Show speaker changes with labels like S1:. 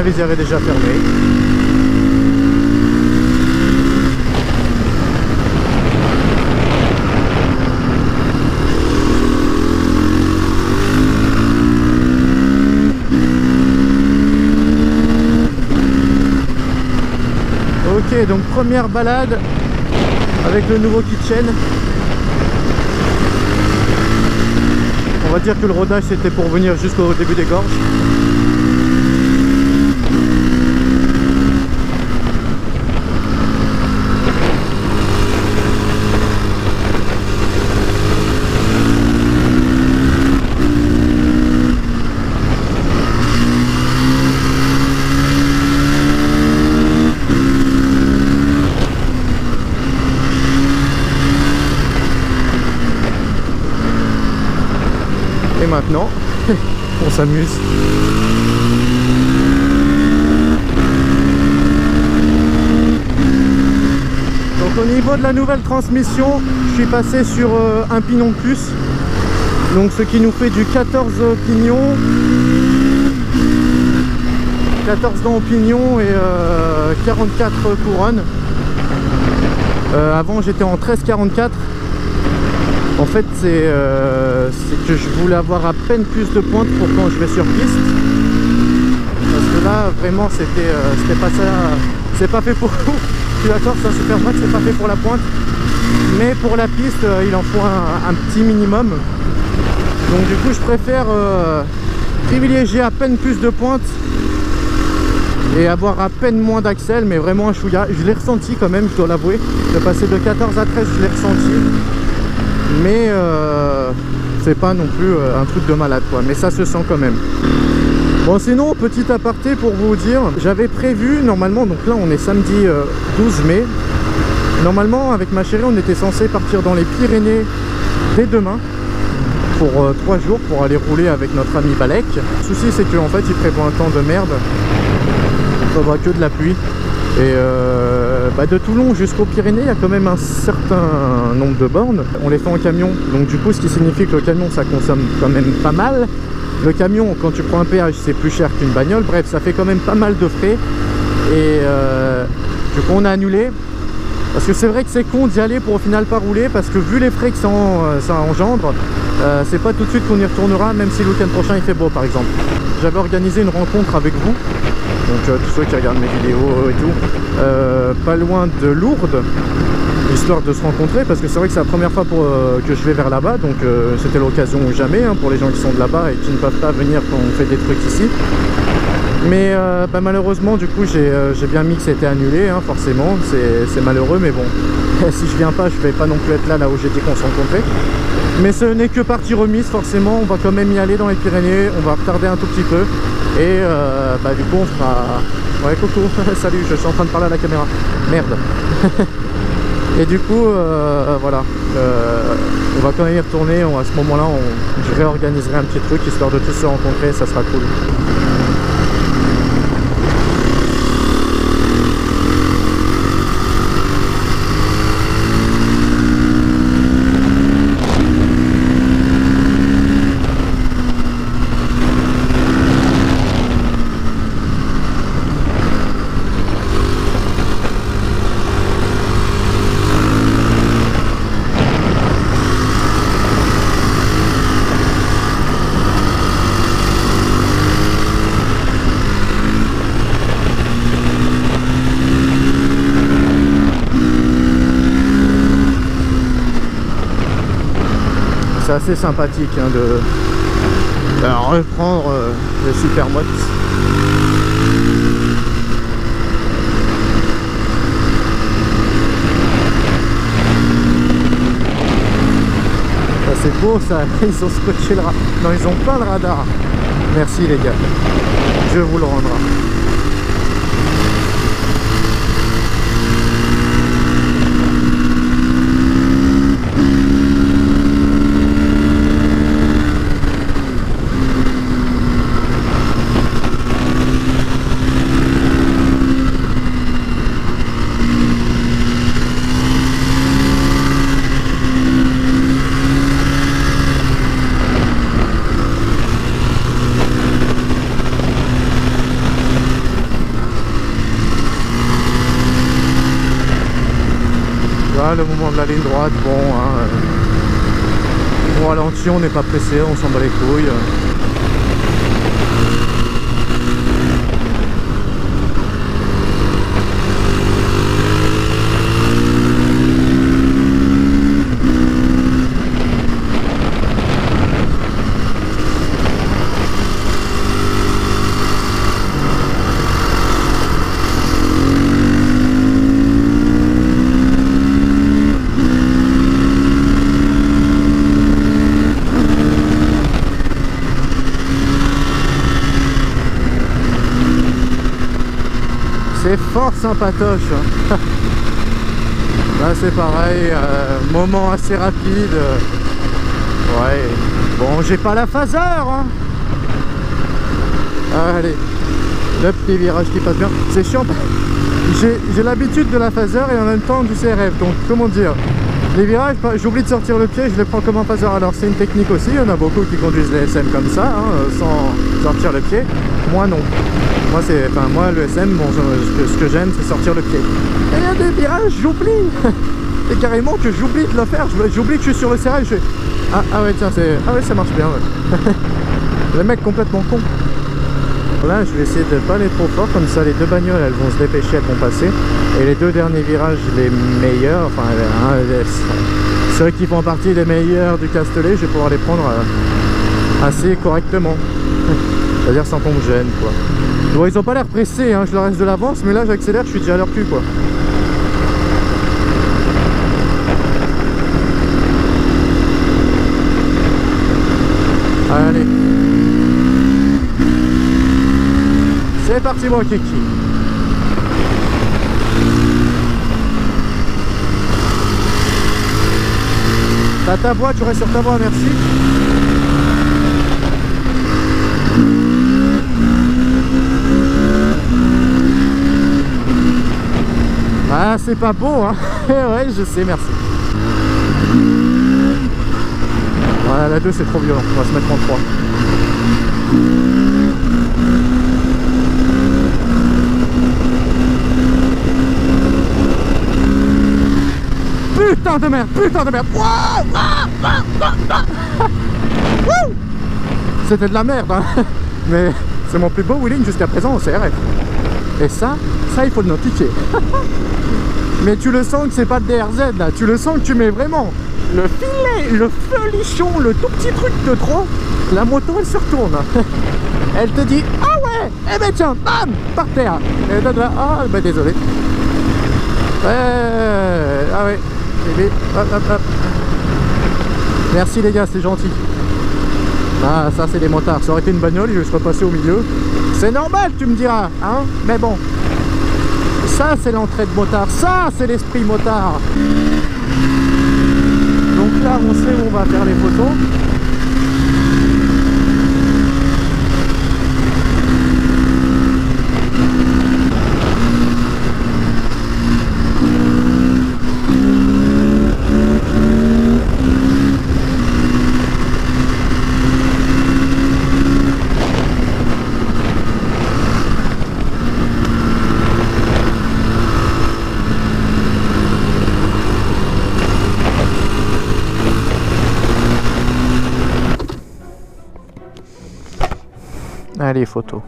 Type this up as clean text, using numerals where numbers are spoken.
S1: Saint-Nazaire est déjà fermé. Ok, donc première balade avec le nouveau kitchen. On va dire que le rodage c'était pour venir jusqu'au début des gorges. Et maintenant, on s'amuse. Donc au niveau de la nouvelle transmission, je suis passé sur un pignon de plus. Donc ce qui nous fait du 14 pignons, 14 dents au pignon et 44 couronnes. Avant j'étais en 13-44. En fait, c'est que je voulais avoir à peine plus de pointe pour quand je vais sur piste. Parce que là, vraiment, c'était pas ça. C'est pas fait pour vous. Je suis d'accord, c'est un super max, c'est pas fait pour la pointe. Mais pour la piste, il en faut un petit minimum. Donc du coup, je préfère privilégier à peine plus de pointe et avoir à peine moins d'axel, mais vraiment un chouïa. Je l'ai ressenti quand même, je dois l'avouer. De passer de 14 à 13, je l'ai ressenti. Mais c'est pas non plus un truc de malade quoi, mais ça se sent quand même. Bon, sinon petit aparté pour vous dire, j'avais prévu normalement, donc là on est samedi 12 mai, normalement avec ma chérie on était censé partir dans les Pyrénées dès demain pour 3 jours pour aller rouler avec notre ami Balek. Le souci c'est qu'en fait il prévoit un temps de merde, il faudra que de la pluie. Et de Toulon jusqu'aux Pyrénées, il y a quand même un certain nombre de bornes. On les fait en camion, donc du coup ce qui signifie que le camion ça consomme quand même pas mal. Le camion, quand tu prends un péage, c'est plus cher qu'une bagnole. Bref, ça fait quand même pas mal de frais. Et du coup on a annulé. Parce que c'est vrai que c'est con d'y aller pour au final pas rouler. Parce que vu les frais que ça engendre, c'est pas tout de suite qu'on y retournera, même si le week-end prochain il fait beau par exemple. J'avais organisé une rencontre avec vous. Donc tous ceux qui regardent mes vidéos et tout, pas loin de Lourdes, histoire de se rencontrer, parce que c'est vrai que c'est la première fois que je vais vers là-bas, donc c'était l'occasion ou jamais hein, pour les gens qui sont de là-bas et qui ne peuvent pas venir quand on fait des trucs ici. Mais malheureusement du coup j'ai bien mis que c'était annulé, hein, forcément, c'est malheureux, mais bon, si je viens pas je vais pas non plus être là où j'ai dit qu'on se rencontrait. Mais ce n'est que partie remise, forcément, on va quand même y aller dans les Pyrénées, on va retarder un tout petit peu. Et du coup on fera... Ouais coucou, salut, je suis en train de parler à la caméra. Merde. Et du coup voilà, on va quand même y retourner, à ce moment là je réorganiserai un petit truc histoire de tous se rencontrer, ça sera cool. C'est assez sympathique hein, de reprendre les supermottes. C'est beau ça, ils ont scotché le radar. Non, ils ont pas le radar. Merci les gars, je vous le rendrai. le moment de la ligne droite, bon, hein, on ralentit, on n'est pas pressé, on s'en bat les couilles. C'est fort sympatoche. Là c'est pareil, moment assez rapide. Ouais. Bon, j'ai pas la phaser, hein. Allez, le petit virage qui passe bien. C'est chiant. J'ai l'habitude de la phaser et en même temps du CRF. Donc comment dire, les virages, j'oublie de sortir le pied, je les prends comme un phaser. Alors c'est une technique aussi, il y en a beaucoup qui conduisent les SM comme ça, hein, sans sortir le pied. Moi non. Moi, moi le SM, bon, ce que j'aime, c'est sortir le pied. Et il y a des virages, j'oublie. Et carrément que j'oublie de le faire. J'oublie que je suis sur le serrage. Ah ouais, tiens, ah ouais, ça marche bien. Ouais. Le mec complètement con. Là, je vais essayer de pas aller trop fort, comme ça les deux bagnoles, elles vont se dépêcher, elles vont passer. Et les deux derniers virages, les meilleurs, enfin, ceux qui font partie des meilleurs du Castellet, je vais pouvoir les prendre assez correctement. C'est-à-dire sans qu'on me gêne, quoi. Bon, ils ont pas l'air pressés, hein, je leur reste de l'avance, mais là j'accélère, je suis déjà à leur cul, quoi. Allez. C'est parti mon kiki. T'as ta voix, tu restes sur ta voix, merci. Ah, c'est pas beau, hein. Ouais, je sais, merci. Voilà, la 2 c'est trop violent, on va se mettre en 3. Putain de merde, putain de merde. C'était de la merde, hein. Mais c'est mon plus beau wheeling jusqu'à présent au CRF. Et ça il faut le notifier. Mais tu le sens que c'est pas de DRZ là, tu le sens que tu mets vraiment le filet, le felichon, le tout petit truc de trop. La moto elle se retourne. Elle te dit ah ouais, eh ben tiens, bam, par terre. Et là, ah ben désolé. Ah ouais, hop, hop, hop. Merci les gars, c'est gentil. Ah ça c'est des motards, ça aurait été une bagnole, je serais passé au milieu. C'est normal tu me diras, hein, mais bon. Ça c'est l'entrée de motard, ça c'est l'esprit motard. Donc là on sait où on va faire les photos. Allez, photo.